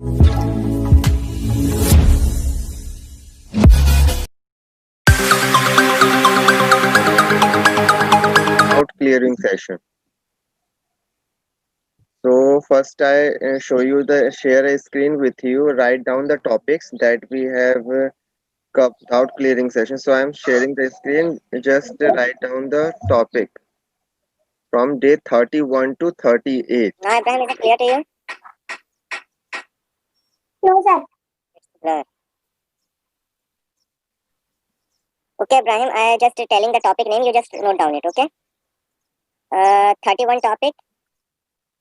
Doubt clearing session. So first I show you share a screen with you, write down the topics that we have doubt clearing session. So I'm sharing the screen, just write down the topic from day 31 to 38. Now, Abraham, is it clear to you? No, sir. No. Okay, Abraham, I just telling the topic name. You just note down it. Okay. 31 topic.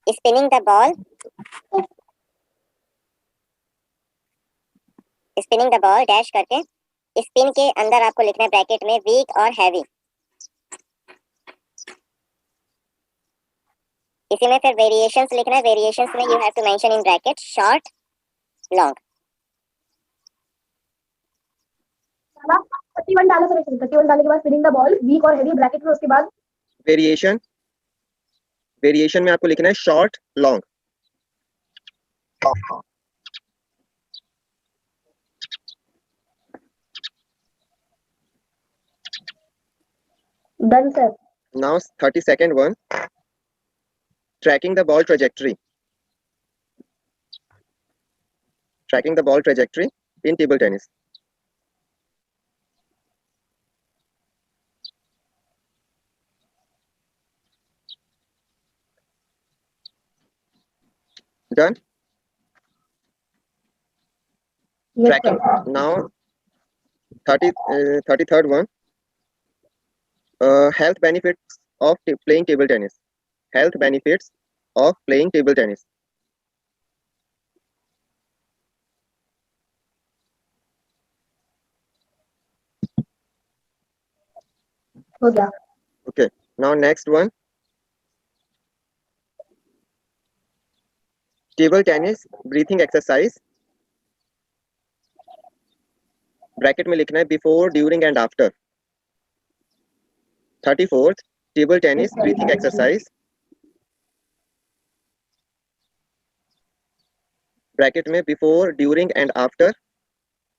Spinning the ball. Spinning the ball dash करके spin के अंदर आपको लिखना है bracket में week और heavy. इसी में फिर वेरिएशंस लिखना है। वेरिएशंस में you have to mention in bracket short long. 31 डालो सर, 31 डालने के बाद स्पिनिंग द बॉल वीक और हैवी ब्रैकेट में, उसके बाद वेरिएशन में आपको लिखना है short long. Done sir. Now 32nd one, tracking the ball trajectory. Tracking the ball trajectory in table tennis. Done? Yes, Tracking. sir. Now 33rd one, health benefits of playing table tennis. Health benefits of playing table tennis. हो गया। Okay. Now next one, table tennis breathing exercise. Bracket में लिखना है before, during and after. 34th, table tennis breathing exercise. Bracket में before, during and after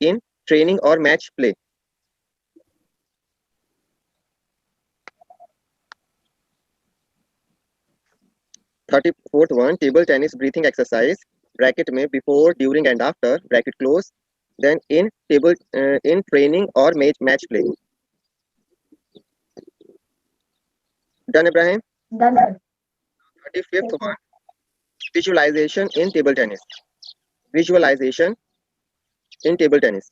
in training और match play. Thirty fourth one, table tennis breathing exercise, bracket में before, during and after, bracket close, then in training or match play. Done, Ibrahim? Done, sir. 35th one, visualization in table tennis. Visualization in table tennis.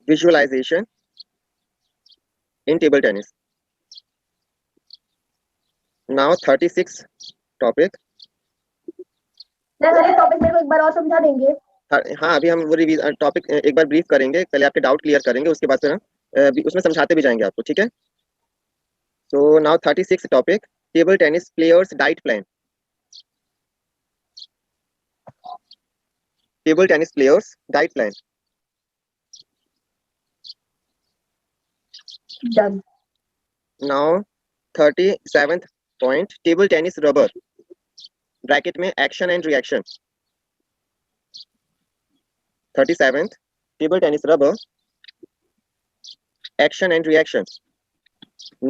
Visualization in table tennis. Now 36th topic. Sir, topic मेरे को एक बार और समझा देंगे? हाँ, अभी हम वो टॉपिक एक बार ब्रीफ करेंगे, पहले आपके डाउट क्लियर करेंगे, उसके बाद फिर हम उसमें समझाते भी जाएंगे आपको, ठीक है? So now 36 topic, table tennis players diet plan. Table tennis players diet plan. Done. Now 37th point, table tennis rubber, bracket में action and reaction. 37th, table tennis rubber, action and reaction.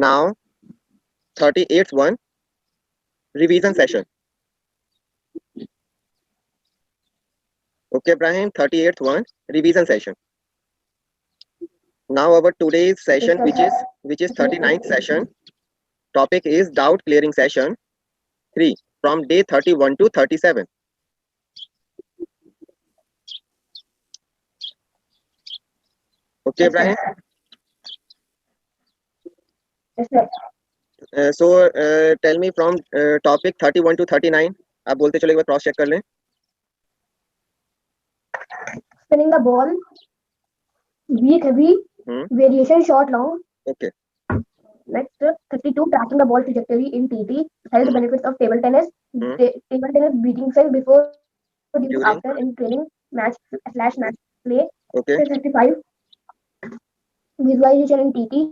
Now 38th one, revision session. Okay, Ibrahim, 38th one, revision session. Now our today's session, which is 39th session, topic is doubt clearing session 3 from day 31 to 37. Okay, Ibrahim? Yes, sir. So tell me from topic 31 to 39. आप बोलते चलो एक बार cross check कर लें। Spinning the ball, weak, heavy, variation, short, long. Okay. Next, 32, tracking the ball trajectory in TT, health benefits of table tennis, table tennis breathing exercise before, during, after, in training, match play. Okay. 35, visualization in TT,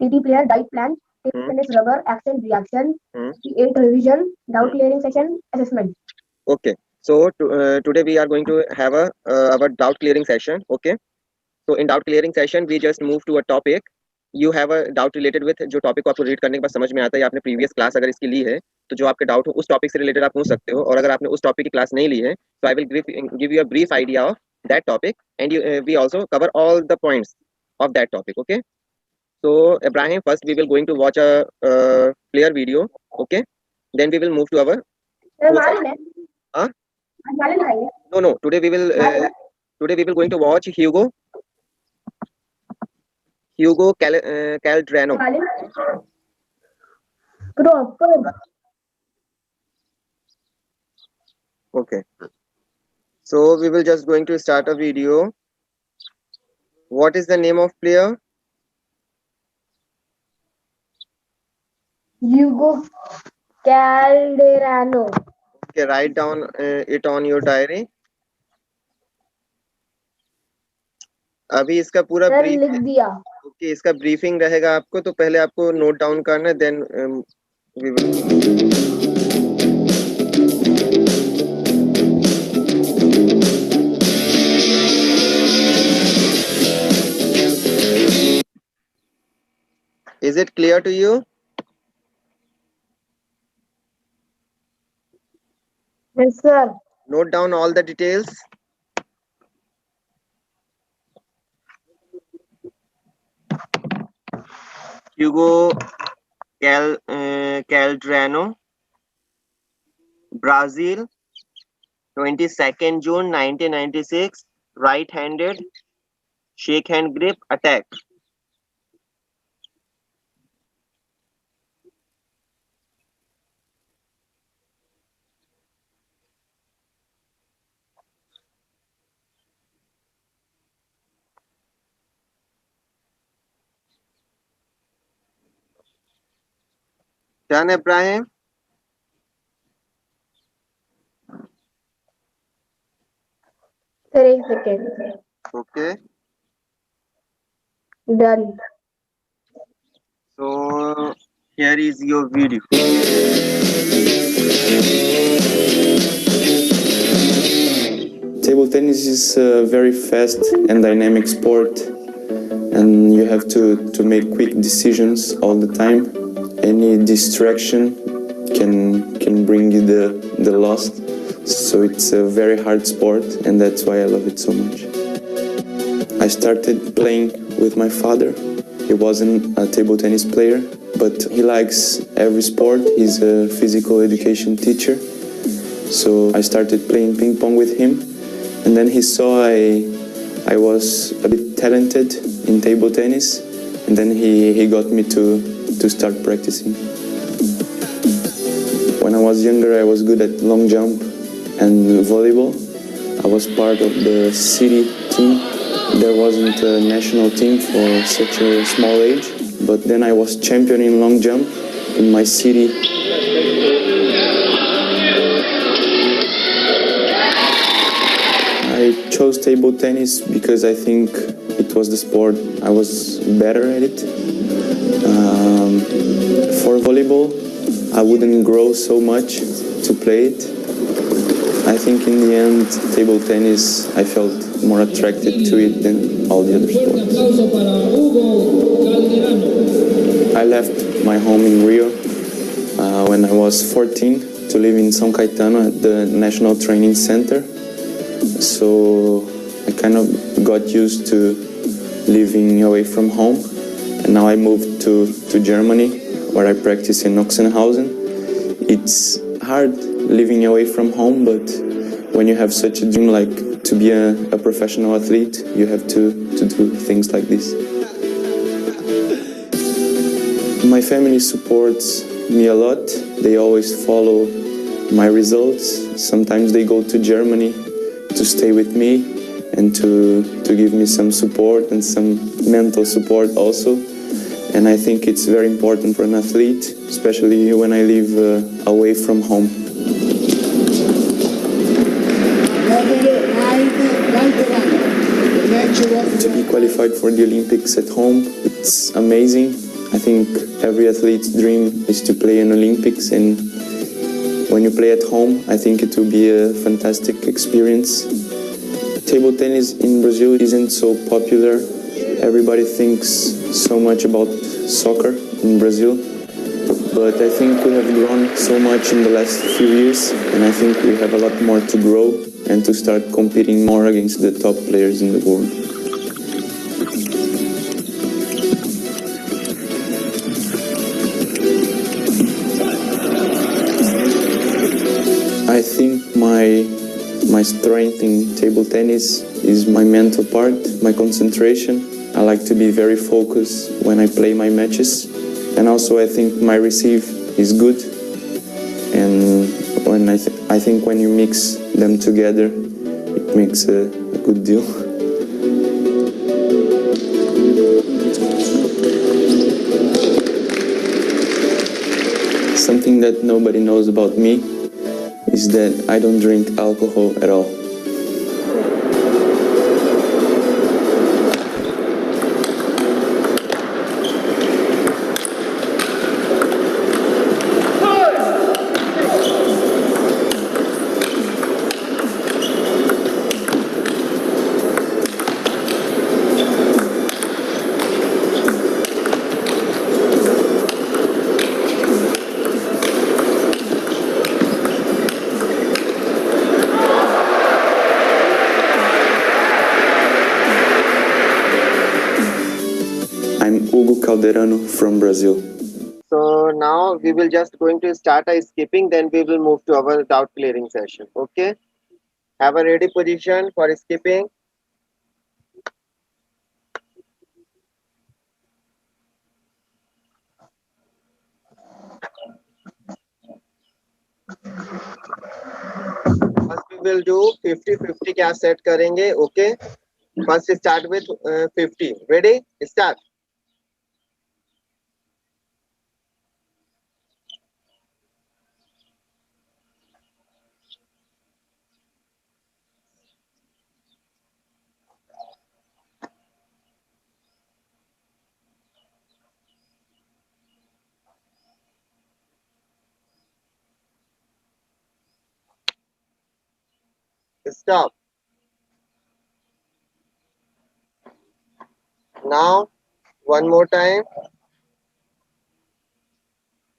TT player diet plan, table tennis rubber, action, reaction, Hmm. P8 revision, doubt Hmm. clearing session, assessment. Okay. So today we are going to have our doubt clearing session. Okay. So in doubt clearing session we just move to a topic. You have a doubt related with जो topic को आपको read करने के बाद समझ में आता है या आपने प्रीवियस क्लास अगर इसकी ली है तो जो आपके डाउट हो उस टॉपिक से रिलेटेड आप पूछ सकते हो और अगर आपने उस टॉपिक की क्लास नहीं ली है तो I will give you a brief idea of that topic and we also cover all the points of that topic. Okay. So Ibrahim, first we will going to watch a clear video. Okay. Then we will move to our मालूम है? Huh? मालूम है? No. Today we will going to watch Hugo Calderano. मालूम? Proper. Okay. So we will just going to start a video. What is the name of player? Hugo Calderano. Okay, write down it on your diary. अभी इसका पूरा sir brief लिख दिया. Okay इसका briefing रहेगा आपको तो पहले आपको नोट डाउन करना है then we will Is it clear to you? Yes, sir. Note down all the details. Hugo Calderano, Brazil, 22nd June 1996, right-handed, shake hand grip, attack. Done, Ibrahim? 3 seconds. Okay. Done. So here is your video. Table tennis is a very fast and dynamic sport, and you have to make quick decisions all the time. Any distraction can bring you the loss. So it's a very hard sport, and that's why I love it so much. I started playing with my father. He wasn't a table tennis player, but he likes every sport. He's a physical education teacher. So I started playing ping pong with him, and then he saw I was a bit talented in table tennis, and then he got me to start practicing. When I was younger, I was good at long jump and volleyball. I was part of the city team. There wasn't a national team for such a small age, but then I was champion in long jump in my city. I chose table tennis because I think it was the sport I was better at it. For volleyball, I wouldn't grow so much to play it. I think in the end, table tennis, I felt more attracted to it than all the other sports. I left my home in Rio when I was 14 to live in São Caetano at the National Training Center. So I kind of got used to living away from home, and now I moved to Germany, where I practice in Oxenhausen. It's hard living away from home, but when you have such a dream like to be a professional athlete, you have to do things like this. My family supports me a lot. They always follow my results. Sometimes they go to Germany to stay with me and to give me some support and some mental support also. And I think it's very important for an athlete, especially when I live away from home. To be qualified for the Olympics at home, it's amazing. I think every athlete's dream is to play in Olympics, and when you play at home, I think it will be a fantastic experience. Table tennis in Brazil isn't so popular. Everybody thinks so much about soccer in Brazil, but I think we have grown so much in the last few years, and I think we have a lot more to grow and to start competing more against the top players in the world. I think my strength in table tennis is my mental part, my concentration. I like to be very focused when I play my matches, and also I think my receive is good, and when I think when you mix them together, it makes a good deal. Something that nobody knows about me is that I don't drink alcohol at all. I'm Hugo Calderano from Brazil. So now we will just going to start a skipping, then we will move to our doubt clearing session. Okay. Have a ready position for skipping. First we will do 50-50 क्या set करेंगे. Okay. First start with 50. Ready? Start. Stop. Now one more time.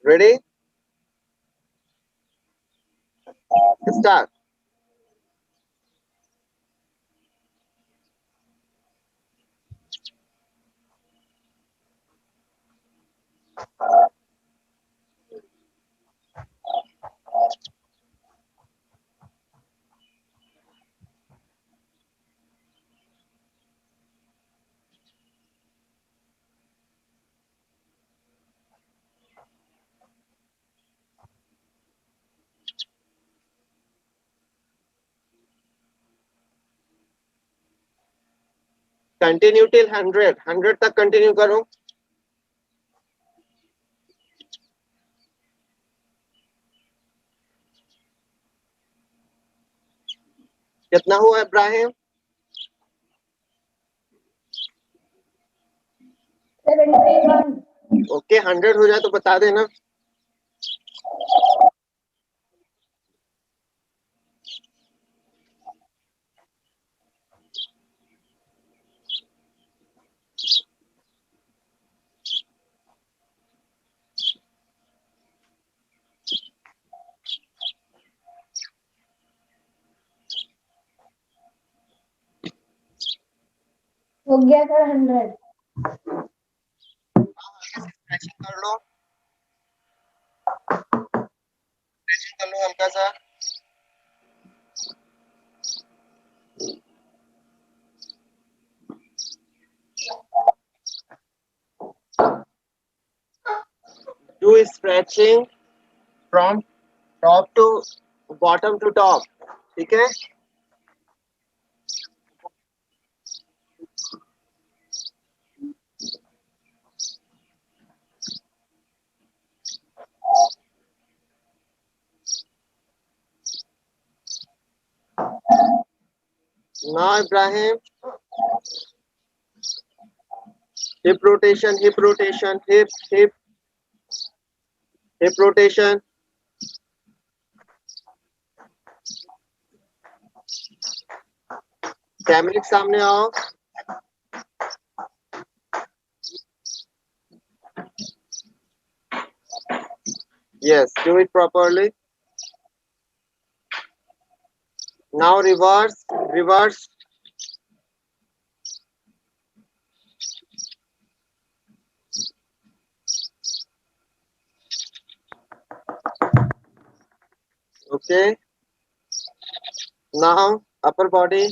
Ready? Start. Continue till 100. 100 तक continue करो. कितना हुआ Ibrahim? 71. Okay 100 हो जाए तो बता देना. हो गया सर 100. स्ट्रेचिंग कर लो. स्ट्रेचिंग कर लो हल्का सा. Do stretching from top to bottom to top. ठीक है. Now Ibrahim. hip rotation, hip rotation, hip rotation. कैमरे के सामने आओ. Yes, do it properly. Now reverse. Okay. Now upper body.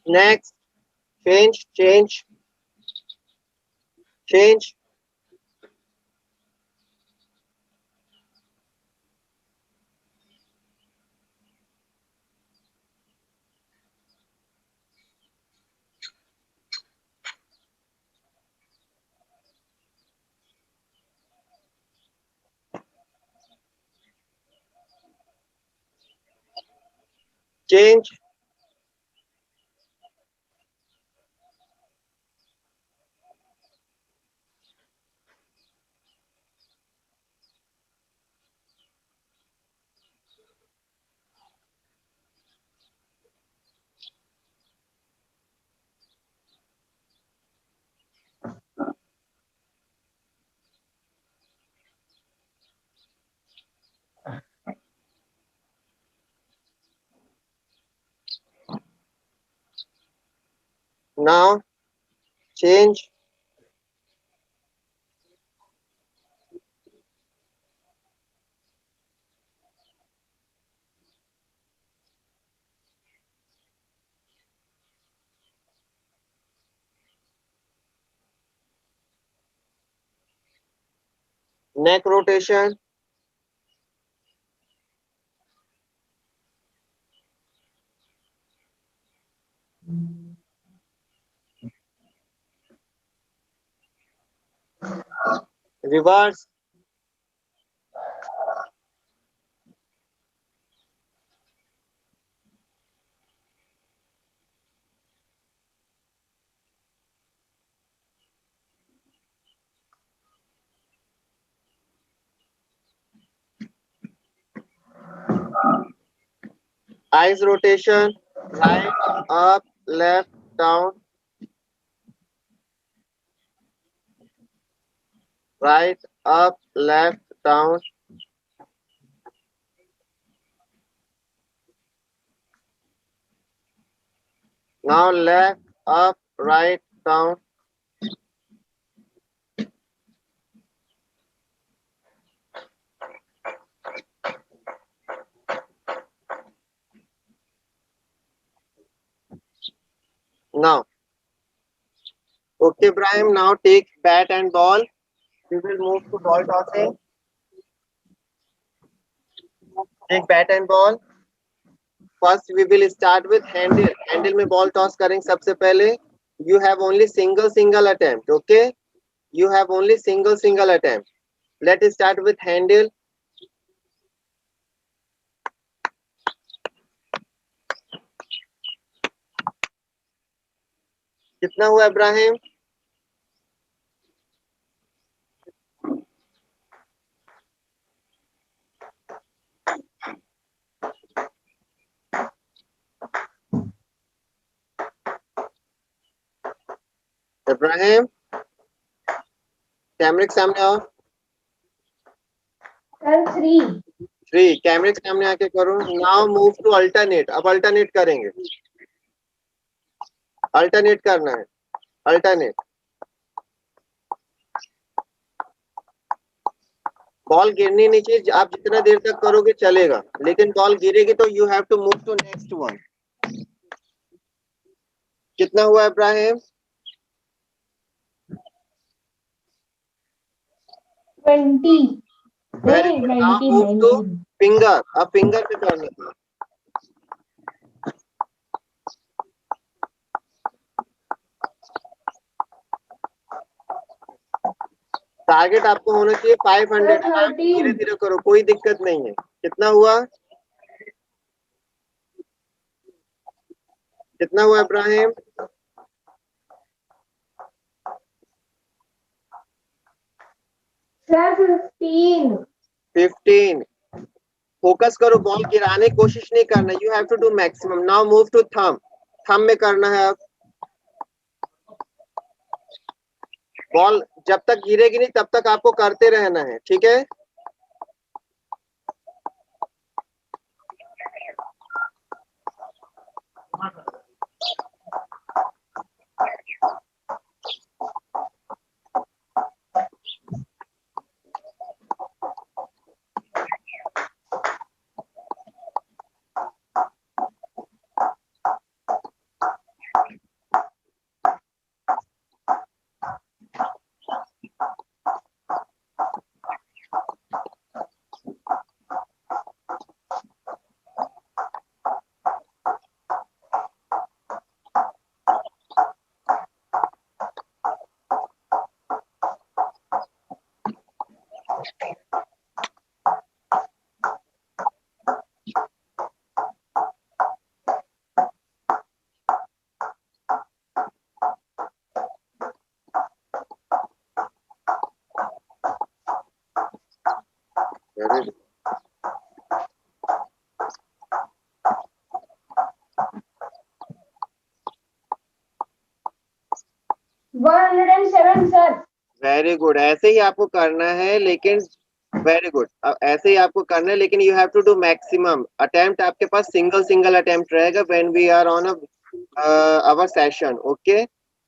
Next, change. Change. Change. Now change. Neck rotation. Reverse. Eyes rotation. Right, up, left, down. Right, up, left, down. Now left, up, right, down. Now, okay, Ibrahim. Now take bat and ball. We will move to ball tossing. Take bat and ball. First, we will start with handle. Handle में ball toss करेंगे सबसे पहले. You have only single attempt. Okay. You have only single attempt. Let's start with handle. कितना हुआ इब्राहिम? इब्राहिम कैमरे के सामने आओ. Sir, 3. 3. कैमरे के सामने आके करो. Now move to alternate. अब अल्टरनेट करेंगे. अल्टरनेट करना है. अल्टरनेट. बॉल गिरनी नहीं चाहिए. आप जितना देर तक करोगे चलेगा, लेकिन बॉल गिरेगी तो you have to move to next one. कितना हुआ इब्राहिम? 20 Very नहीं good. Now 19 move to 19 finger. अब finger पे करना है. टारगेट आपको होना चाहिए 500. 13 धीरे धीरे करो, कोई दिक्कत नहीं है. कितना हुआ? कितना हुआ इब्राहिम? 15. फोकस करो, बॉल गिराने की कोशिश नहीं करना. You have to do maximum. Now move to thumb. Thumb में करना है. अब बॉल जब तक गिरेगी नहीं तब तक आपको करते रहना है. ठीक है? Very good. Sir. Very good. ऐसे ही आपको करना है, लेकिन वेरी गुड. अब ऐसे ही आपको करना है, लेकिन you have to do maximum attempt. आपके पास सिंगल अटेम्प्ट रहेगा when we are on our session. Okay?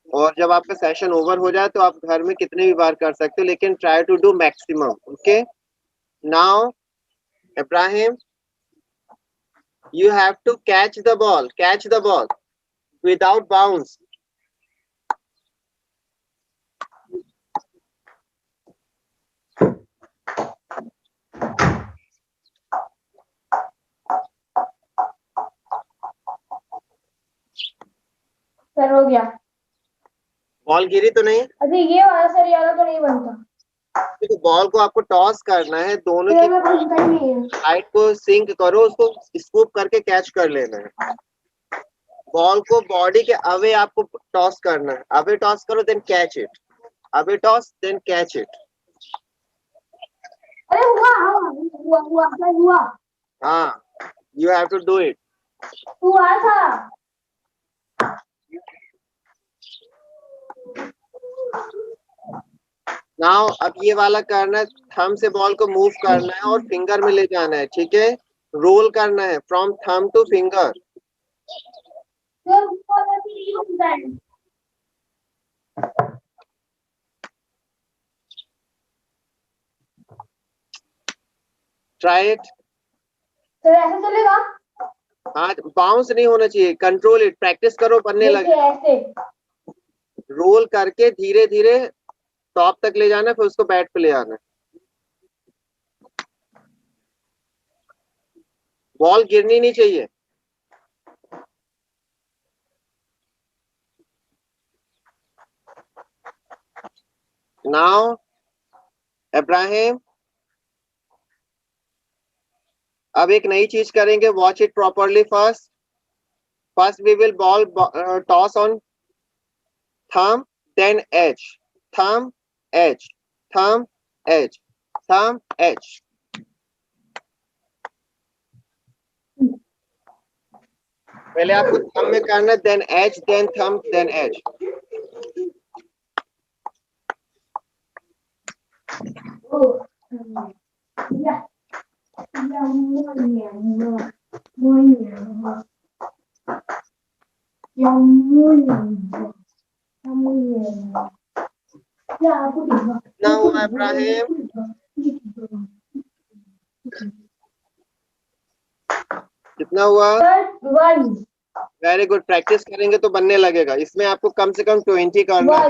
और जब आपका सेशन ओवर हो जाए तो आप घर में कितने भी बार कर सकते हो, लेकिन try to do maximum. Okay? Now Ibrahim, you have to catch the ball without bounce. Sir हो गया. बॉल गिरी तो नहीं? अरे ये वाला सर, ये वाला तो नहीं बनता. तो बॉल को आपको टॉस करना है. दोनों ये की मैं बनता ही नहीं है. हाइट को सिंक करो, उसको स्कूप करके कैच कर लेना है. बॉल को बॉडी के अवे आपको टॉस करना है. अवे टॉस करो, then catch it. Away toss, then catch it. अरे हुआ सर, हुआ. हाँ, you have to do it. हुआ था. नाउ अब ये वाला करना है. थंब से बॉल को मूव करना है और फिंगर में ले जाना है. ठीक है? रोल करना है from thumb two finger. Try it. Sir ऐसे चलेगा? हाँ, बाउंस नहीं होना चाहिए. Control it. प्रैक्टिस करो, बनने लगे. ऐसे रोल करके धीरे धीरे टॉप तक ले जाना, फिर उसको बैट पे ले आना. बॉल गिरनी नहीं चाहिए. नाउ इब्राहिम, अब एक नई चीज करेंगे. Watch it properly. First we will ball toss on thumb, then edge. Thumb, edge, thumb, edge, thumb, edge. पहले आपको थंब में करना, then edge, then thumb, then edge. कितना हुआ इब्राहिम? कितना हुआ? 1 वेरी गुड. प्रैक्टिस करेंगे तो बनने लगेगा. इसमें आपको कम से कम 20 करना है.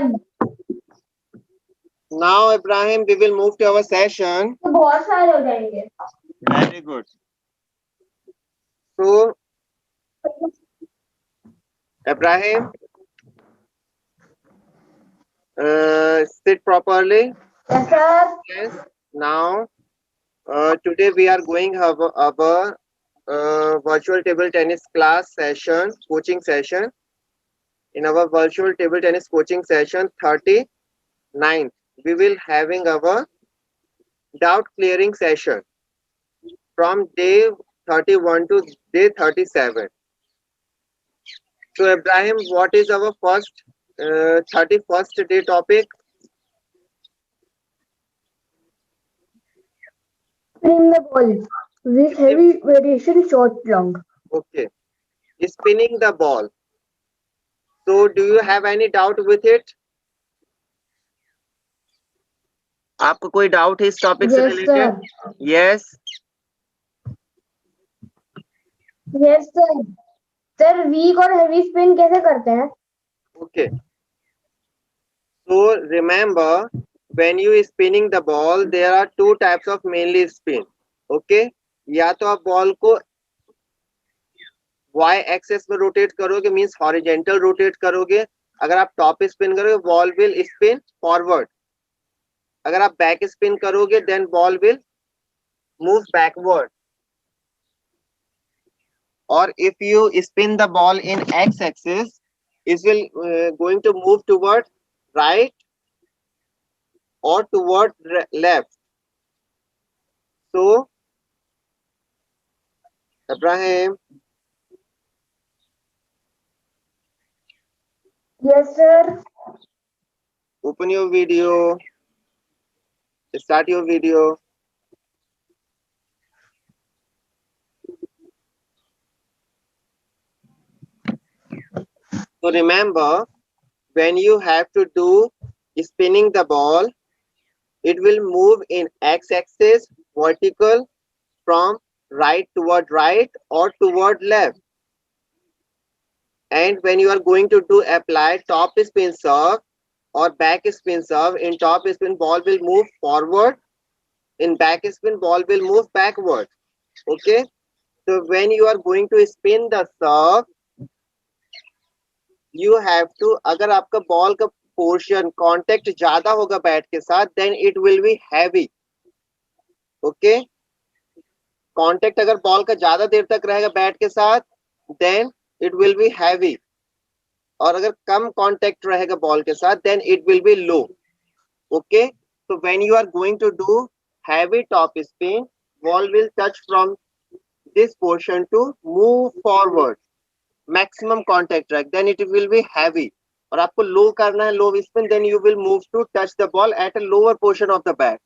Now, Ibrahim, we will move to our session. तो बहुत सारे हो जाएंगे. Very good. So, Ibrahim, sit properly. Yes, sir. Yes. Now, today we are going our virtual table tennis class session, coaching session. In our virtual table tennis coaching session 39, we will having our doubt clearing session from day 31 to day 37. So, Ibrahim, what is our first 31st day topic? Spinning the ball with heavy variation short long. Okay. Spinning the ball. So, do you have any doubt with it? आपको कोई doubt है इस topic से related? Yes. Yes, sir. Sir, weak और heavy spin कैसे करते हैं? Okay. So remember, when you is spinning the ball, there are two types of mainly spin. Okay. या तो आप बॉल को y एक्सेस में रोटेट करोगे, मींस हॉरिजेंटल रोटेट करोगे. अगर आप टॉप स्पिन करोगे, बॉल विल स्पिन फॉरवर्ड. अगर आप बैक स्पिन करोगे, then ball will move backward. Or if you spin the ball in x axis, it will going to move toward right or toward left. So, Ibrahim, Yes, sir. open your video, start your video. So remember, when you have to do spinning the ball, it will move in x-axis vertical from right toward right or toward left. And when you are going to do apply top spin serve or back spin serve, in top spin ball will move forward, in back spin ball will move backward. Okay, so when you are going to spin the serve, you have to, अगर आपका ball का portion contact ज्यादा होगा bat के साथ, then it will be heavy. Okay, contact अगर ball का ज्यादा देर तक रहेगा बैट के साथ, then it will be heavy. और अगर कम कांटेक्ट रहेगा बॉल के साथ, then it will be low. Okay, so when you are going to do heavy top spin, ball will touch from this portion to move forward, maximum contact track, then it will be heavy. और आपको लो करना है, लो spin, then you will move to touch the ball at a lower portion of the bat,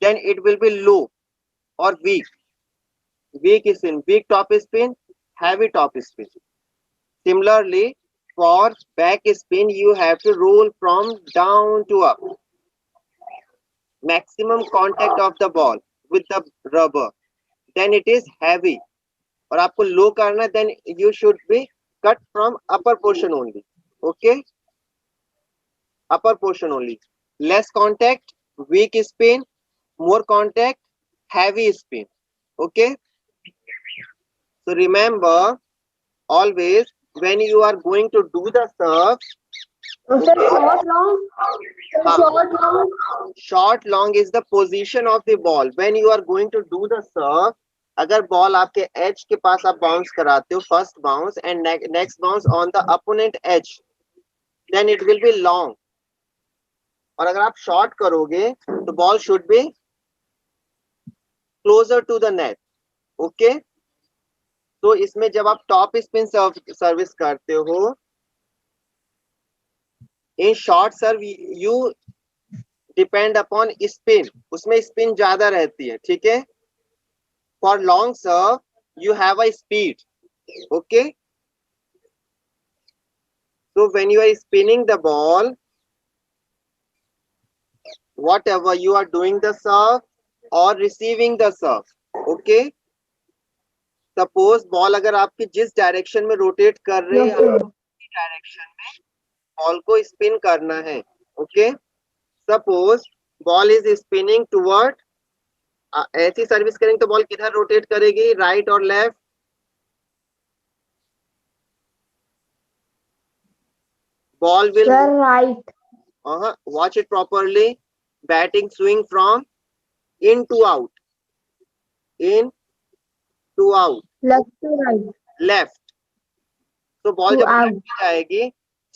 then it will be low or weak. Weak spin, weak top spin, heavy top spin. Similarly, for back spin, you have to roll from down to up. Maximum contact of the ball with the rubber, then it is heavy. और आपको लो करना, then you should be cut from upper portion only. Okay, upper portion only. Less contact, weak spin. More contact, heavy spin. Okay, so remember always when you are going to do the serve, Sir, short long. Short long. short long is the position of the ball. When you are going to do the serve, अगर ball आपके edge के पास आप bounce कराते हो, first bounce and next bounce on the opponent edge, then it will be long. और अगर आप शॉर्ट करोगे तो ball should be closer to the net. Okay, तो इसमें जब आप टॉप स्पिन सर्विस करते हो, in short serve you depend upon spin, उसमें स्पिन ज्यादा रहती है. ठीक है, for long serve you have a speed. Okay, so when you are spinning the ball, whatever you are doing the serve or receiving the serve, okay, suppose ball अगर आपकी जिस direction में रोटेट कर रही है, डायरेक्शन में ball को spin करना है. Okay, suppose ball is spinning toward, ऐसी सर्विस करेंगे तो बॉल किधर रोटेट करेगी, राइट और left? Ball will, Sir, right. watch it properly. Batting swing from in to out, in to out, Left to right. left. तो ball To जब out. Left में जाएगी,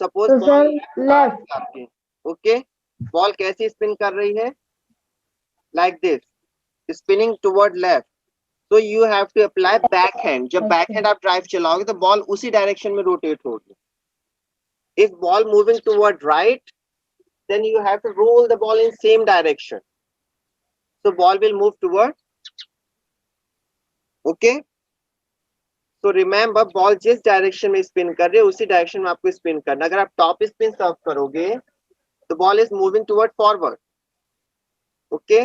सपोज तो बॉल sir, left. आपकी, okay, ball कैसी spin कर रही है, like this, spinning toward left. तो you have to apply backhand. जब बैक हैंड आप ड्राइव चलाओगे तो बॉल उसी डायरेक्शन में रोटेट होगी. If ball moving toward right, then you have to roll the ball in same direction, so ball will move toward, okay. So remember, ball जिस direction में spin कर रही है उसी डायरेक्शन में आपको स्पिन करना. अगर आप टॉप स्पिन सर्व करोगे तो ball is moving toward forward, okay.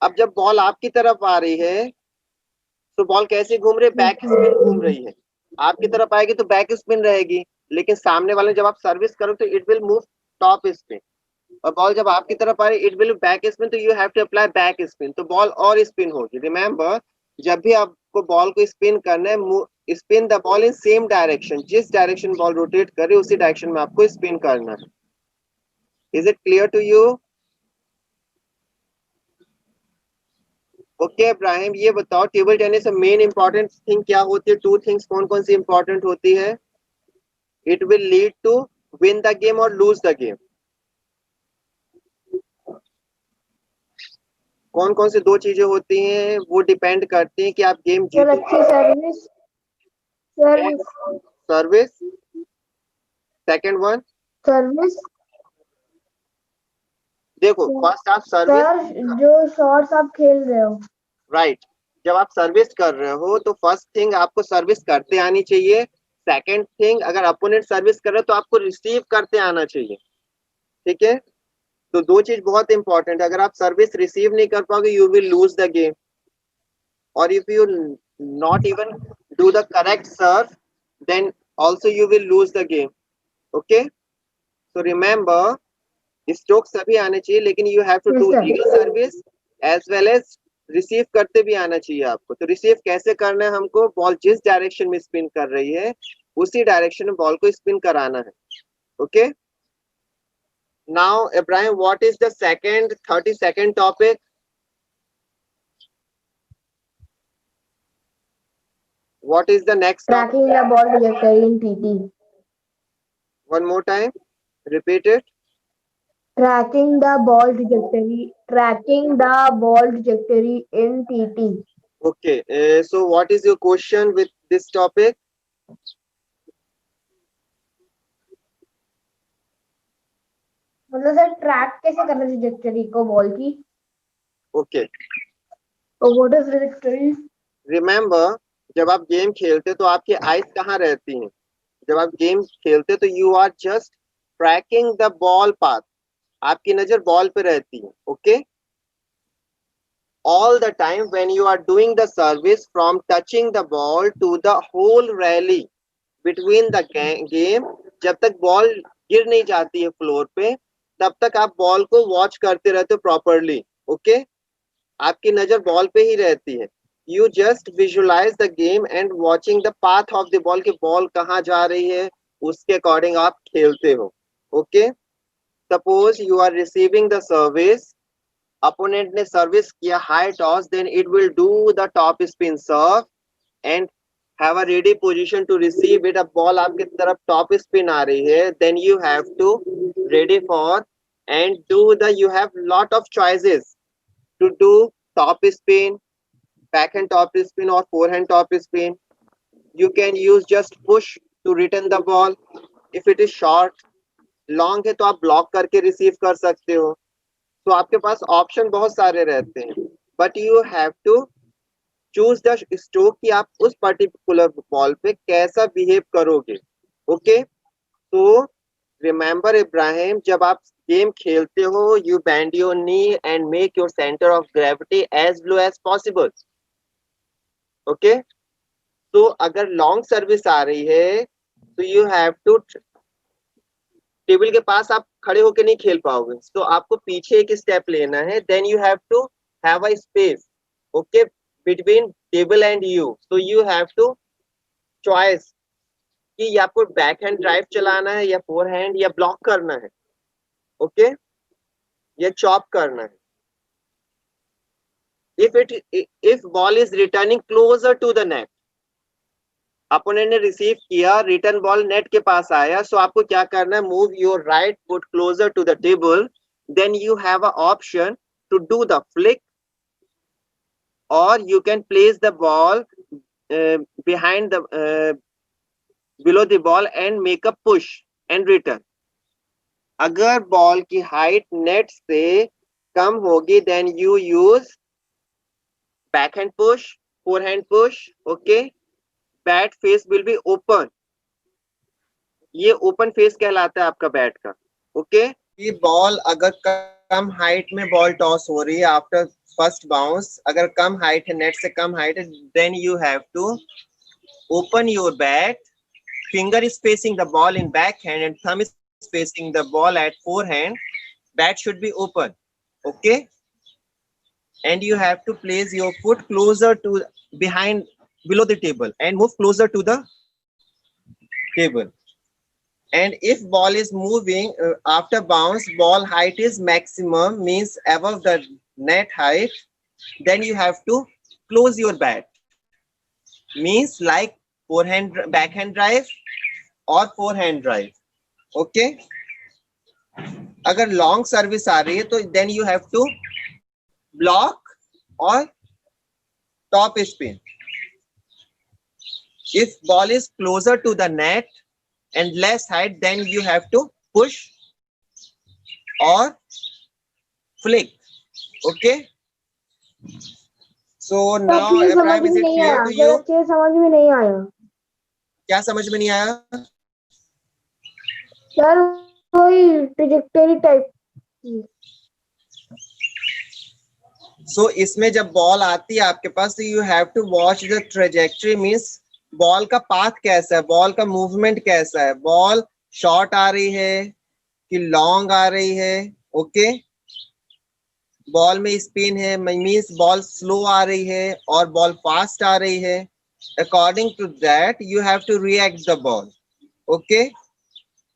अब जब बॉल आपकी तरफ आ रही है तो बॉल कैसे घूम रही है, बैक स्पिन घूम रही है. आपकी तरफ आएगी तो बैक स्पिन रहेगी, लेकिन सामने वाले जब आप सर्विस करो तो it will move top spin. और बॉल जब आपकी तरफ आ रही इट विल बैक स्पिन, तो you have to apply back spin, तो बॉल और स्पिन होगी. रिमेंबर, जब भी आपको बॉल को स्पिन करना है, spin the ball in same direction. जिस डायरेक्शन बॉल रोटेट करे उसी डायरेक्शन में आपको स्पिन करना है. Is it clear to you? Okay Ibrahim, ये बताओ टेबल टेनिस में मेन इंपॉर्टेंट थिंग क्या होती है? टू थिंग्स कौन कौन सी इंपॉर्टेंट होती है? It will lead to win the game और लूज द गेम. कौन कौन सी दो चीजें होती हैं, वो डिपेंड करती हैं कि आप गेम Sir, जीतो. अच्छी service. Service. Service, second one, service. देखो फर्स्ट आप सर्विस, सर, जो शॉट्स आप खेल रहे हो. राइट. जब आप सर्विस कर रहे हो तो फर्स्ट थिंग आपको सर्विस करते आनी चाहिए. सेकंड थिंग, अगर अपोनेंट सर्विस कर रहे हो तो आपको रिसीव करते आना चाहिए. ठीक है, तो दो चीज बहुत इंपॉर्टेंट है. अगर आप सर्विस रिसीव नहीं कर पाओगे you will lose the game, और if you not even do the correct serve then also you will lose the game, okay. So remember, stroke सभी आने चाहिए, लेकिन you have to do legal service as well as receive करते भी आना चाहिए आपको. तो रिसीव कैसे करना है हमको, बॉल जिस डायरेक्शन में स्पिन कर रही है उसी डायरेक्शन में बॉल को स्पिन कराना है, okay. Now Ibrahim, what is the second 32nd topic? What is the next topic? Tracking the ball trajectory in TT. One more time, repeat it. Tracking the ball trajectory. Tracking the ball trajectory in TT. Okay, so what is your question with this topic? मतलब sir track कैसे करना trajectory को ball की? Okay, तो what is trajectory? remember, जब आप game खेलते तो आपकी आइज कहाँ रहती हैं? जब आप गेम खेलते तो you are just tracking the ball path. आपकी नजर बॉल पे रहती है, okay. All the time when you are doing the service, from touching the ball to the whole rally between the game, जब तक बॉल गिर नहीं जाती है फ्लोर पे तब तक आप बॉल को वॉच करते रहते हो प्रॉपरली, ओके. आपकी नजर बॉल पे ही रहती है. You just visualise the game and watching the path of the ball, कि बॉल कहाँ जा रही है उसके अकॉर्डिंग आप खेलते हो, okay. Suppose you are receiving the service, opponent ने सर्विस किया high toss, then it will do the top spin serve and have a ready position to receive it. अब बॉल आपकी तरफ टॉप स्पिन आ रही है, then you have to ready for and do the, you have lot of choices to do top spin, backhand top spin or forehand top spin. You can use just push to return the ball. If it is short, long है तो आप block करके receive कर सकते हो. तो आपके पास option बहुत सारे रहते हैं, but you have to choose the stroke कि आप उस पर्टिकुलर बॉल पे कैसा बिहेव करोगे, ओके. तो रिमेंबर इब्राहिम, जब आप गेम खेलते हो you bend your knee and make your centre of gravity as low as possible, okay. तो अगर लॉन्ग सर्विस आ रही है तो यू हैव टू टेबल के पास आप खड़े होकर नहीं खेल पाओगे, तो आपको पीछे एक स्टेप लेना है. Then you have to have a space, okay, between table and you. So you have to choice कि या आपको बैक हैंड ड्राइव चलाना है या फोर हैंड या ब्लॉक करना है, ओके, या चॉप करना है. if ball is returning closer to the net, opponent ने रिसीव किया, रिटर्न बॉल नेट के पास आया, सो आपको क्या करना है, move your right foot closer to the table. Then you have a option to do the flick, और you can place the ball behind the below the ball and make a push and return. अगर ball की height net से कम होगी, then you use back hand push, fore hand push, okay. Bat face will be open, ये open face कहलाता है आपका bat का, ओके. ये बॉल अगर कम हाइट में बॉल टॉस हो रही है आफ्टर फर्स्ट बाउंस, अगर कम हाइट है, नेट से कम हाइट है, then you have to open your bat. Finger is facing the ball in back hand and thumb is facing the ball at forehand. Bat should be open, okay. And you have to place your foot closer to below the table and move closer to the table. And if ball is moving after bounce, ball height is maximum, means above the net height, then you have to close your bat, means like forehand backhand drive or forehand drive, okay. अगर long service आ रही है तो then you have to block or top spin. If ball is closer to the net and less height, then you have to push or flick, okay. So now Ibrahim, is it clear to you? समझ में नहीं आया. क्या समझ में नहीं आया sir? कोई ट्रेजेक्टरी टाइप. सो इसमें जब बॉल आती है आपके पास, तो you have to watch the trajectory, means ball का पाथ कैसा है, बॉल का मूवमेंट कैसा है, बॉल शॉर्ट आ रही है कि लॉन्ग आ रही है, ओके. बॉल में स्पिन है, मीन्स बॉल स्लो आ रही है और बॉल फास्ट आ रही है. According to that you have to react the ball, okay.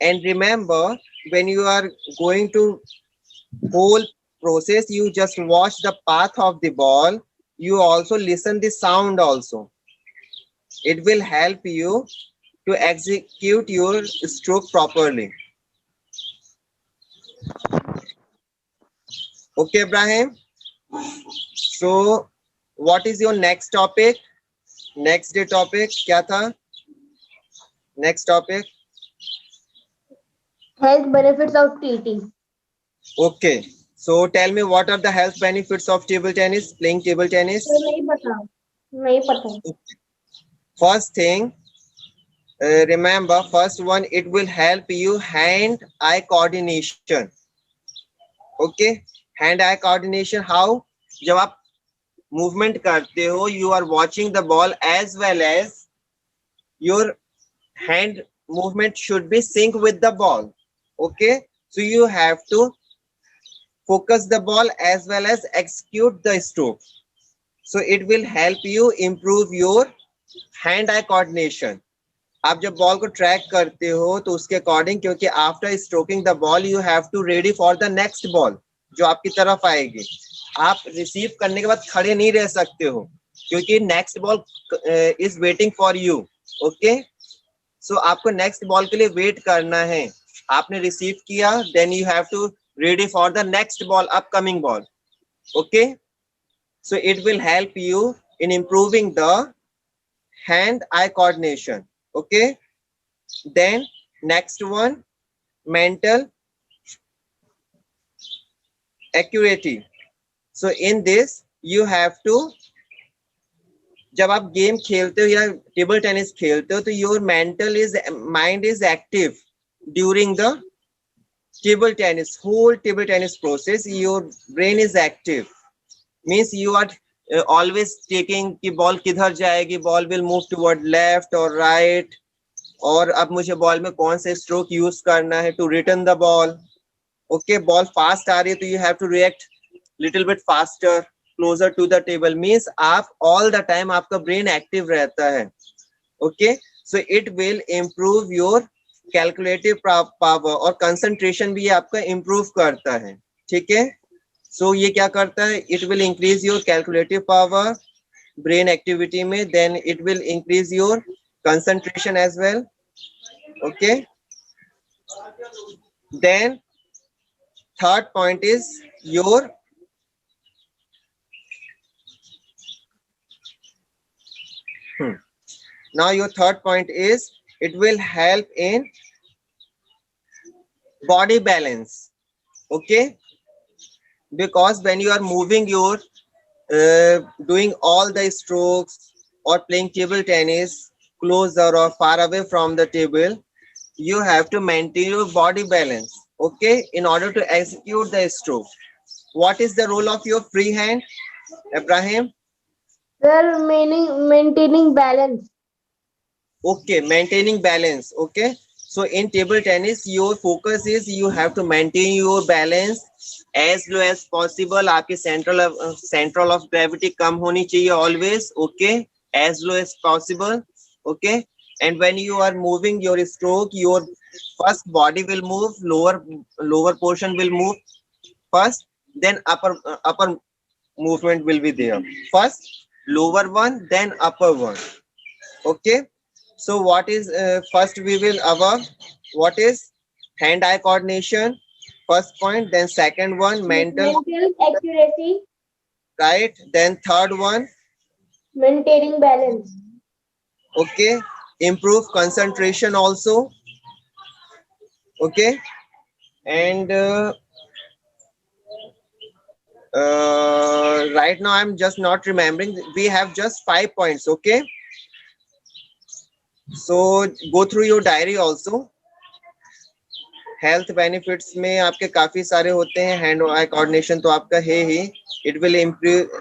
And remember, when you are going to whole process, you just watch the path of the ball, you also listen the sound also. It will help you to execute your stroke properly, okay Ibrahim. So what is your next topic? Next day topic क्या था? Next topic, health benefits of TT. okay. So tell me, what are the health benefits of table tennis, playing table tennis? नहीं पता. First thing, remember, first one, it will help you hand-eye coordination, okay. Hand-eye coordination, how? जब आप movement करते हो, you are watching the ball as well as your hand movement should be sync with the ball, okay. So you have to focus the ball as well as execute the stroke. So it will help you improve your hand-eye coordination. आप जब ball को track करते हो तो उसके according, क्योंकि after stroking the ball you have to ready for the next ball जो आपकी तरफ आएगी. आप रिसीव करने के बाद खड़े नहीं रह सकते हो, क्योंकि next ball is waiting for you, okay. So आपको नेक्स्ट बॉल के लिए वेट करना है. आपने रिसीव किया, then you have to ready for the next ball, upcoming ball, okay. So it will help you in improving the hand-eye coordination, okay. Then next one, mental acuity. So in this you have to, जब आप game खेलते हो या table tennis खेलते हो, तो your mind is active during the table tennis, whole table tennis process. Your brain is active, means you are always taking कि ball किधर जाएगी, ball will move toward left or right, और अब मुझे ball में कौन से स्ट्रोक यूज करना है to return the ball. Okay, ball fast आ रही है तो you have to react little bit faster closer to the table. Means आप ऑल द टाइम आपका ब्रेन एक्टिव रहता है. Okay, so it will improve your calculative power और concentration भी आपका इम्प्रूव करता है. ठीक है, सो ये क्या करता है, it will increase your calculative power brain activity में, then it will increase your concentration as well. Okay, then third point is your now your third point is it will help in body balance. Okay, because when you are moving your doing all the strokes or playing table tennis closer or far away from the table, you have to maintain your body balance. Okay, in order to execute the stroke. What is the role of your free hand, Ibrahim? Sir, maintaining balance. Okay, maintaining balance. Okay, so in table tennis your focus is you have to maintain your balance as low as possible. आपकी central of gravity कम होनी चाहिए always. Okay, as low as possible. Okay, and when you are moving your stroke, your first body will move, lower portion will move first, then upper movement will be there. First lower one, then upper one. Okay, so what is first we will above, what is hand eye coordination, first point, then second one mental accuracy, right, then third one maintaining balance. Okay, improve concentration also. Okay, and right now I'm just not remembering, we have just 5 points. Okay, so go through your diary also. Health benefits में आपके काफी सारे होते हैं. Hand eye coordination तो आपका है ही. It will improve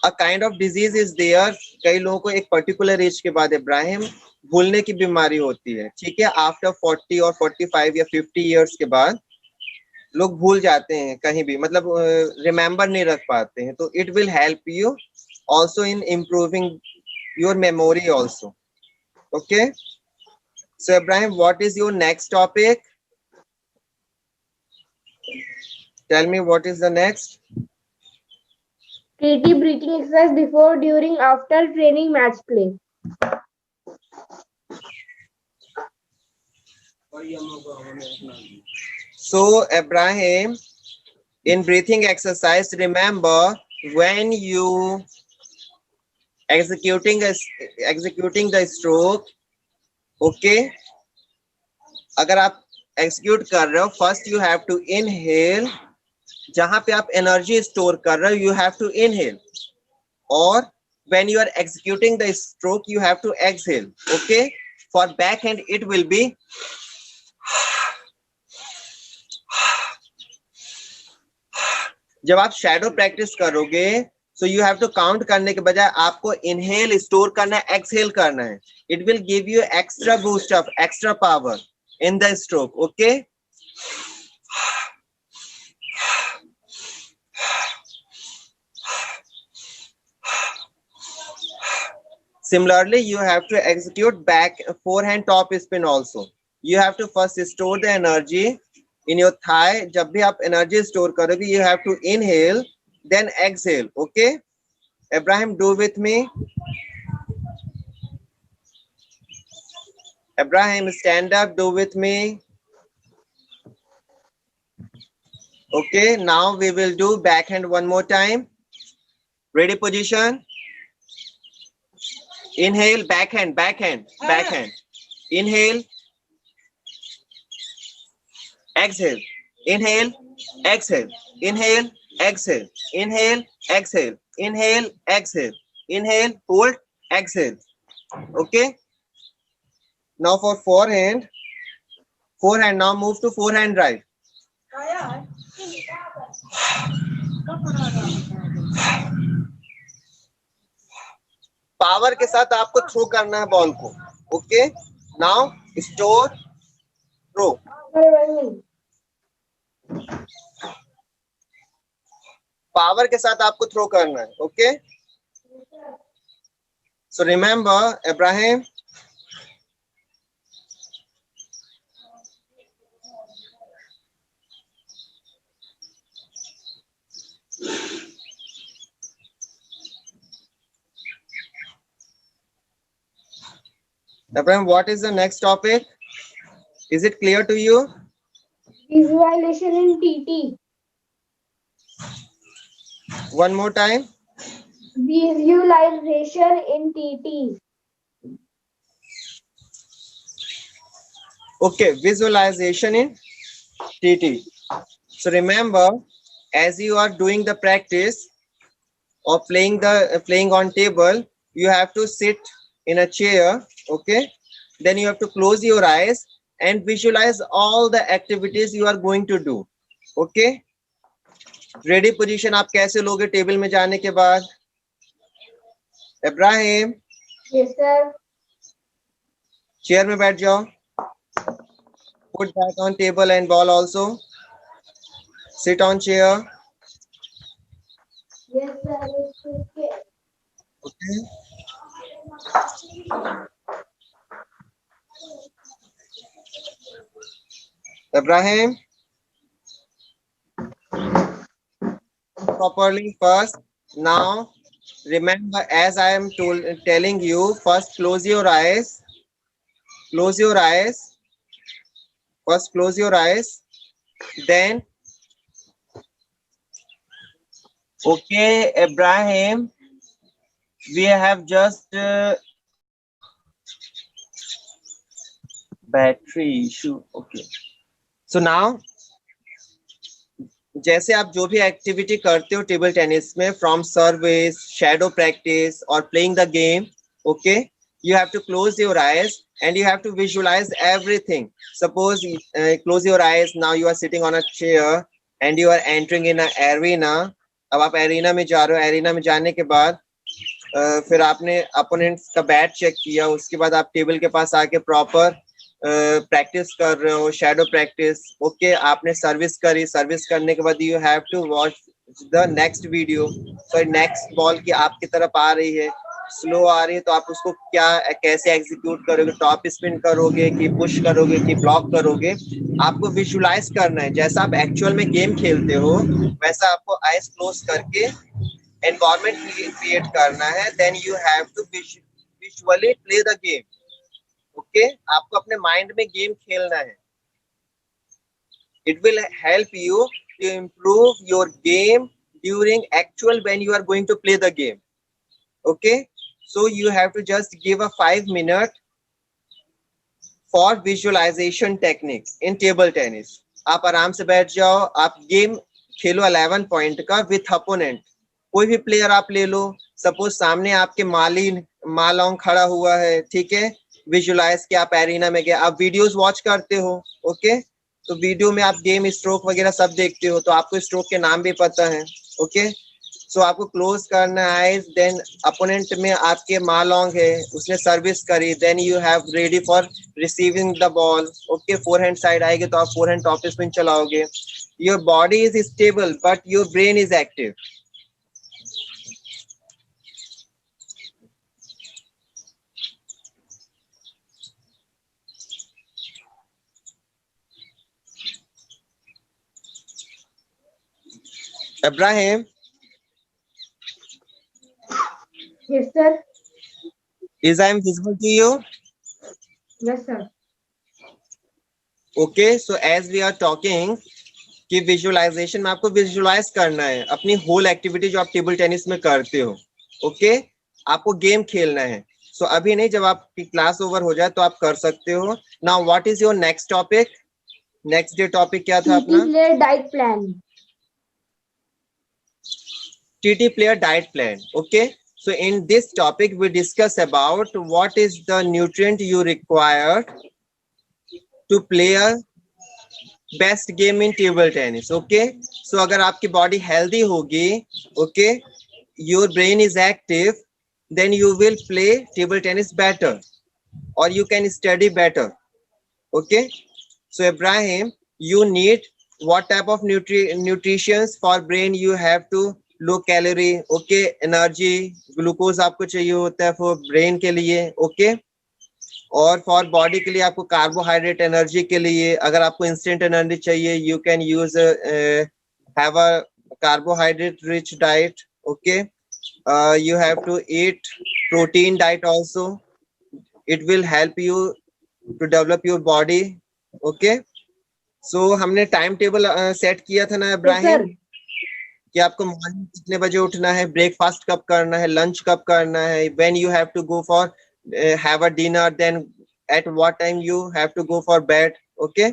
a kind of disease is there. कई लोगों को एक पर्टिकुलर एज के बाद इब्राहिम भूलने की बीमारी होती है. ठीक है, आफ्टर 40 और 45 या 50 इयर्स के बाद लोग भूल जाते हैं कहीं भी, मतलब रिमेम्बर नहीं रख पाते हैं. तो it will help you also in improving your memory also. Okay, so Ibrahim what is your next topic? Tell me what is the next? TT breathing exercise before, during, after training match play. So Ibrahim, in breathing exercise, remember when you executing the stroke, okay, अगर आप execute कर रहे हो, first you have to inhale. जहां पे आप energy store कर रहे हो यू हैव टू इनहेल, और when you are executing the stroke you have to exhale. Okay, for back hand it will be जब आप शैडो प्रैक्टिस करोगे so you have to count करने के बजाय आपको इनहेल स्टोर करना है, एक्सहेल करना है. It will give you extra boost of extra power in the stroke. Okay, similarly you have to execute back forehand top spin also. You have to first store the energy in your thigh. जब भी आप energy store करोगे you have to inhale then exhale. Okay, Ibrahim, do with me. Ibrahim, stand up, do with me. Okay, now we will do backhand one more time. Ready position. Inhale, backhand, backhand, backhand. Inhale, exhale. Inhale, exhale. Inhale, exhale. Inhale, exhale. Inhale, exhale. Inhale, hold, exhale. Okay. Now for forehand. Forehand. Now move to forehand drive. Power के साथ आपको throw करना है ball को. Okay, Now store, throw. Power के साथ आपको throw करना है. Okay, so remember Ibrahim, Ibrahim, what is the next topic? Is it clear to you? Visualization in TT. One more time. Visualization in TT. Okay, visualization in TT. So remember, as you are doing the practice of playing on table, you have to sit in a chair. Okay, then you have to close your eyes and visualize all the activities you are going to do. Okay, ready position आप कैसे लोगे table में जाने के बाद? Ibrahim, Yes, sir. Chair में बैठ जाओ. Put that on table and ball also. Sit on chair. Yes, sir. It's okay. Okay. Ibrahim, properly first. Now remember, as I am telling you, first close your eyes. Close your eyes. First close your eyes. Then, okay, Ibrahim, we have just battery issue. Okay. So now, जैसे आप जो भी activity करते हो table tennis में, from service, shadow practice और playing the game, okay, you have to close your eyes and you have to visualize everything. Suppose close your eyes. Now you are sitting on a chair and you are entering in an arena. अब आप arena में जा रहे हो. Arena में जाने के बाद फिर आपने अपोनेंट्स का बैट चेक किया. उसके बाद आप टेबल के पास आके प्रॉपर प्रैक्टिस कर रहे हो, शैडो प्रैक्टिस. ओके, आपने सर्विस करी. सर्विस करने के बाद you have to watch the next video. Sorry, next ball की आपकी तरफ आ रही है, स्लो आ रही है, तो आप उसको कैसे एग्जीक्यूट करोगे? टॉप स्पिन करोगे कि पुश करोगे कि ब्लॉक करोगे? आपको विजुलाइज करना है. जैसा आप एक्चुअल में गेम खेलते हो वैसा आपको आईज क्लोज करके एनवायरनमेंट क्रिएट करना है. Then you have to visually play the game. Okay, आपको अपने माइंड में गेम खेलना है. It will help you to improve your game during actual when you are going to play the game. Okay, so you have to just give a 5 minute for visualization technique in table tennis. आप आराम से बैठ जाओ, आप game खेलो 11 point का with opponent. कोई भी player आप ले लो. सपोज सामने आपके मालोंग खड़ा हुआ है, ठीक है. विजुलाइज के आप एरिना में गए, आप वीडियोस वॉच करते हो. ओके, तो वीडियो में आप गेम स्ट्रोक वगैरह सब देखते हो, तो आपको स्ट्रोक के नाम भी पता है. ओके, सो आपको क्लोज करना है. देन अपोनेंट में आपके मालोंग है, उसने सर्विस करी. Then you have ready for receiving the ball. Okay, forehand side आएगी तो आप फोरहैंड टॉप स्पिन चलाओगे. Your body is stable but your brain is active. Ibrahim, Yes, sir. is I am visible to you? Yes, sir. Okay, so as we are talking कि visualisation में आपको visualise करना है अपनी whole activity जो आप table tennis में करते हो. ओके, आपको गेम खेलना है. सो अभी नहीं, जब आपकी क्लास ओवर हो जाए तो आप कर सकते हो. Now what is your next topic? Next day topic क्या था अपना? TT player diet plan. TT player diet plan. Okay, so in this topic we discuss about what is the nutrient you require to play a best game in table tennis. Okay, so अगर आपकी body healthy होगी, okay, your brain is active, then you will play table tennis better. or you can study better. Okay, so Ibrahim, you need what type of nutritions for brain? You have to low calorie, okay, energy, glucose आपको चाहिए होता है for brain के लिए, okay, और for body के लिए आपको कार्बोहाइड्रेट एनर्जी के लिए, अगर आपको इंस्टेंट एनर्जी चाहिए you can use have a carbohydrate rich diet, okay, you have to eat protein diet also, it will help you to develop your body, okay. So हमने time table set किया था ना इब्राहिम कि आपको morning कितने बजे उठना है, ब्रेकफास्ट कब करना है, लंच कब करना है, when you have to go for have a dinner, then at what time you have to go for bed, okay.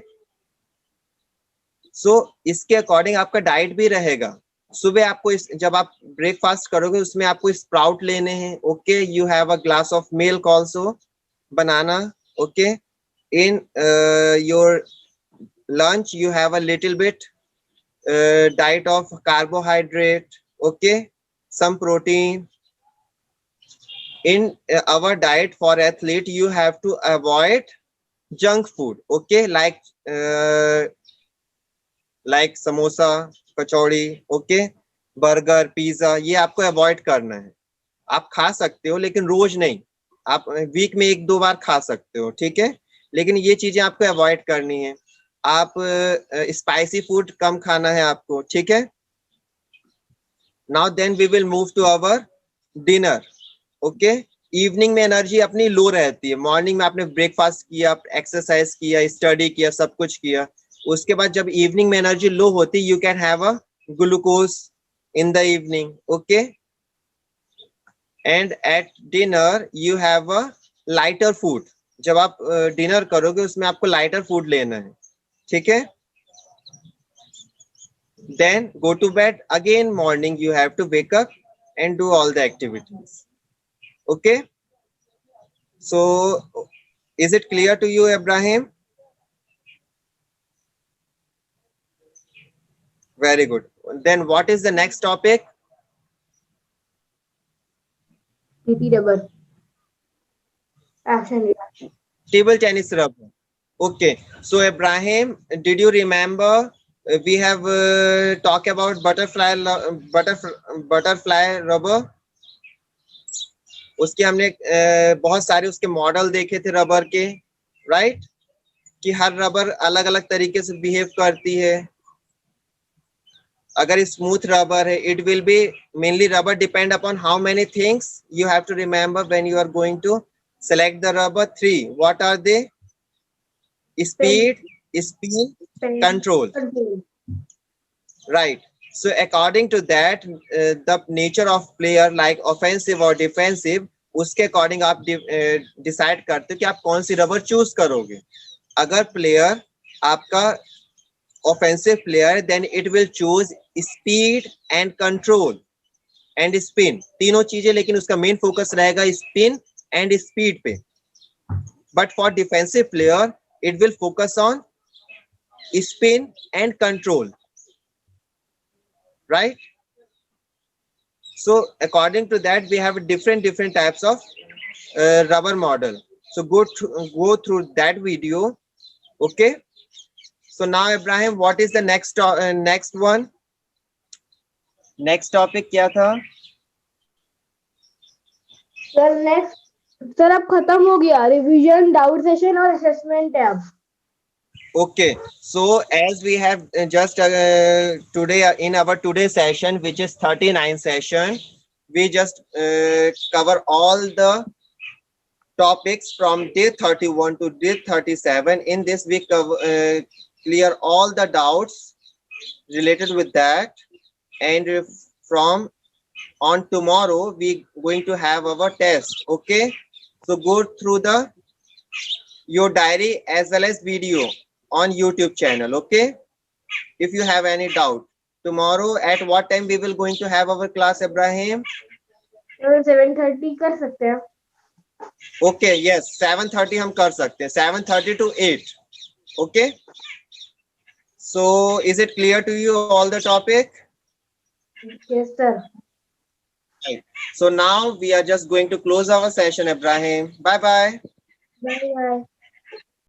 So इसके अकॉर्डिंग आपका डाइट भी रहेगा. सुबह आपको जब आप ब्रेकफास्ट करोगे उसमें आपको स्प्राउट लेने हैं, okay, you have a glass of milk also, banana, okay. In your lunch you have a little bit diet of carbohydrate, okay, some protein. In our diet for athlete you have to avoid junk food, okay, like samosa, kachori, okay, burger, pizza, ये आपको avoid करना है. आप खा सकते हो लेकिन रोज नहीं, आप वीक में 1-2 बार खा सकते हो, ठीक है, लेकिन ये चीजें आपको अवॉइड करनी है. आप स्पाइसी फूड कम खाना है आपको, ठीक है. Now then we will move to our dinner, okay. Evening में एनर्जी अपनी लो रहती है, मॉर्निंग में आपने ब्रेकफास्ट किया, एक्सरसाइज किया, स्टडी किया, सब कुछ किया, उसके बाद जब इवनिंग में एनर्जी लो होती, you can have a glucose in the evening, okay. And at dinner you have a lighter food, जब आप डिनर करोगे उसमें आपको लाइटर फूड लेना है, ठीक है. Then go to bed, again morning you have to wake up and do all the activities, okay. So is it clear to you, Ibrahim? Very good. Then what is the next topic? TT rubber. Action reaction. Table tennis rubber. Okay. So Ibrahim, did you remember we have talked about butterfly rubber? उसके हमने बहुत सारे उसके model देखे थे rubber के, right, कि हर rubber अलग अलग तरीके से बिहेव करती है. अगर स्मूथ रबर है, it will be mainly rubber depend upon how many things you have to remember when you are going to select the rubber. 3 what are they? Speed, spin, control, right. So according to that the nature of player like offensive or defensive, उसके according आप decide करते हो कि आप कौन सी rubber choose करोगे. अगर player आपका offensive player, then it will choose speed and control and spin, तीनों चीजें, लेकिन उसका मेन फोकस रहेगा स्पिन एंड स्पीड पे. But for defensive player it will focus on spin and control, right. So according to that we have different types of rubber model. So go through that video, okay. So now Ibrahim, what is the next one? Next topic क्या था? Sir next sir अब खत्म हो गया, revision, doubt session और assessment है अब. Okay, so as we have just today in our today's session, which is 39 session, we just cover all the topics from day 31 to day 37. In this we cover clear all the doubts related with that, and from on tomorrow we going to have our test, okay. So go through your diary as well as video on YouTube channel, okay. If you have any doubt, tomorrow at what time we will going to have our class, Ibrahim? 7:30 कर सकते हैं. Okay, yes, 7:30 हम कर सकते हैं, 7:30 to 8, okay. So is it clear to you all the topic? Yes sir. Right. So now we are just going to close our session, Ibrahim. Bye bye. Bye bye.